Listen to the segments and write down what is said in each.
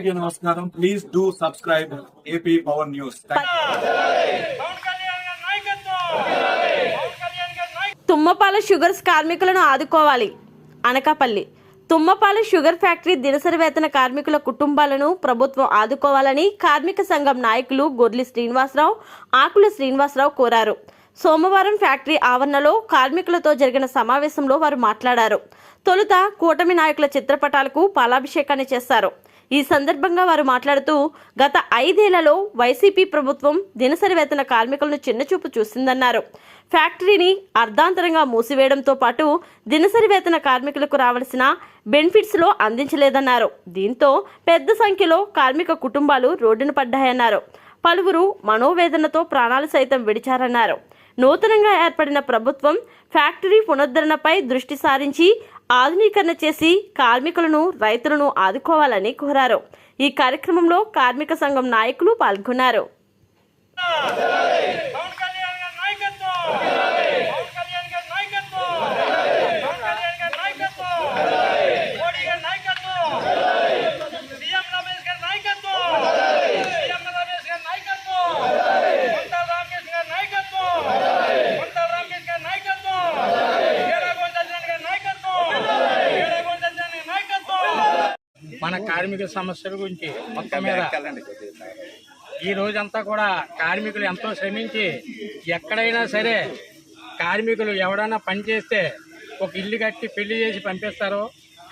నమస్కారం. Please do subscribe AP power news. Thummapala sugars కార్మికులను ఆదుకోవాలి. అనకాపల్లి తుమ్మపాల షుగర్ ఫ్యాక్టరీ దినసరి వేతన కార్మికుల కుటుంబాలను ప్రభుత్వం ఆదుకోవాలని కార్మిక సంఘం నాయకులు గొర్లి శ్రీనివాసరావు, ఆకుల శ్రీనివాసరావు కోరారు. సోమవారం ఫ్యాక్టరీ ఆవరణలో కార్మికులతో జరిగిన సమావేశంలో వారు మాట్లాడారు. తొలుత కూటమి నాయకుల చిత్రపటాలకు పాలాభిషేకాన్ని చేశారు. ఈ సందర్భంగా వారు మాట్లాడుతూ గత 5 ఏళ్లలో వైసీపీ ప్రభుత్వం దినసరి వేతన కార్మికులను చిన్నచూపు చూసిందన్నారు. ఫ్యాక్టరీని అర్ధాంతరంగా మూసివేయడంతో పాటు దినసరి వేతన కార్మికులకు రావాల్సిన బెనిఫిట్స్లో అందించలేదన్నారు. దీంతో పెద్ద సంఖ్యలో కార్మిక కుటుంబాలు రోడ్డున పడ్డాయన్నారు. పలువురు మనోవేదనతో ప్రాణాలు సైతం విడిచారన్నారు. నూతనంగా ఏర్పడిన ప్రభుత్వం ఫ్యాక్టరీ పునరుద్ధరణపై దృష్టి సారించి ఆధునీకరణ చేసి కార్మికులను, రైతులను ఆదుకోవాలని కోరారు. ఈ కార్యక్రమంలో కార్మిక సంఘం నాయకులు పాల్గొన్నారు. మన కార్మిక సమస్యల గురించి మొత్తం మీద ఈ రోజంతా కూడా కార్మికులు ఎంతో శ్రమించి ఎక్కడైనా సరే కార్మికులు ఎవడైనా పని చేస్తే ఒక ఇల్లు కట్టి పెళ్లి చేసి పంపిస్తారో,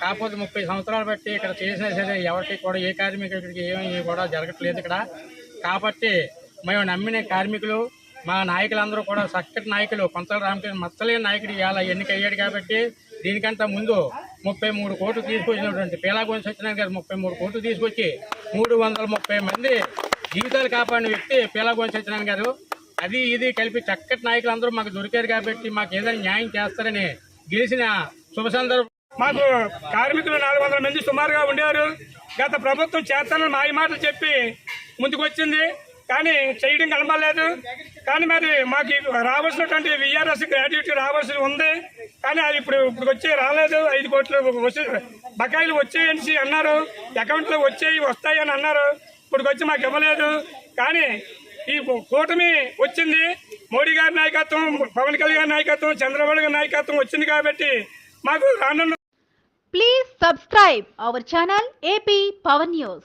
కాకపోతే 30 సంవత్సరాలు బట్టి ఇక్కడ చేసినా సరే ఎవరికి కూడా ఏ కార్మికుడికి ఏమీ కూడా జరగట్లేదు ఇక్కడ. కాబట్టి మేము నమ్మిన కార్మికులు, మా నాయకులందరూ కూడా చక్కటి నాయకులు. కొంతల రామకృష్ణ మచ్చలేని నాయకుడు ఇవాళ ఎన్నికయ్యాడు. కాబట్టి దీనికంటే ముందు 33 కోట్లు తీసుకొచ్చినటువంటి పీలాగోని సత్యనారాయణ గారు 33 కోట్లు తీసుకొచ్చి 330 మంది జీవితాలు కాపాడిన వ్యక్తి పీలాగోని సత్యనారాయణ గారు. అది ఇది కలిపి చక్కటి నాయకులు అందరూ మాకు దొరికారు. కాబట్టి మాకు ఏదైనా న్యాయం చేస్తారని గెలిచిన శుభ సందర్భం. మాకు కార్మికులు 400 మంది సుమారుగా ఉండేవారు. గత ప్రభుత్వం చేస్తానని మాయ మాటలు చెప్పి ముందుకొచ్చింది, కానీ చేయడం కనబడలేదు. కానీ మరి మాకు రావాల్సినటువంటి విఆర్ఎస్ గ్రాడ్యుయేట్ రావాల్సి ఉంది, కానీ అది ఇప్పుడు వచ్చి రాలేదు. 5 కోట్లు బకాయిలు వచ్చాయని అన్నారు, అకౌంట్లో వస్తాయి అని అన్నారు. ఇప్పుడు వచ్చి మాకు ఇవ్వలేదు. కానీ ఈ కూటమి వచ్చింది, మోడీ గారి నాయకత్వం, పవన్ కళ్యాణ్ నాయకత్వం, చంద్రబాబు గారి నాయకత్వం వచ్చింది. కాబట్టి మాకు రానున్న Please subscribe our channel AP Power News.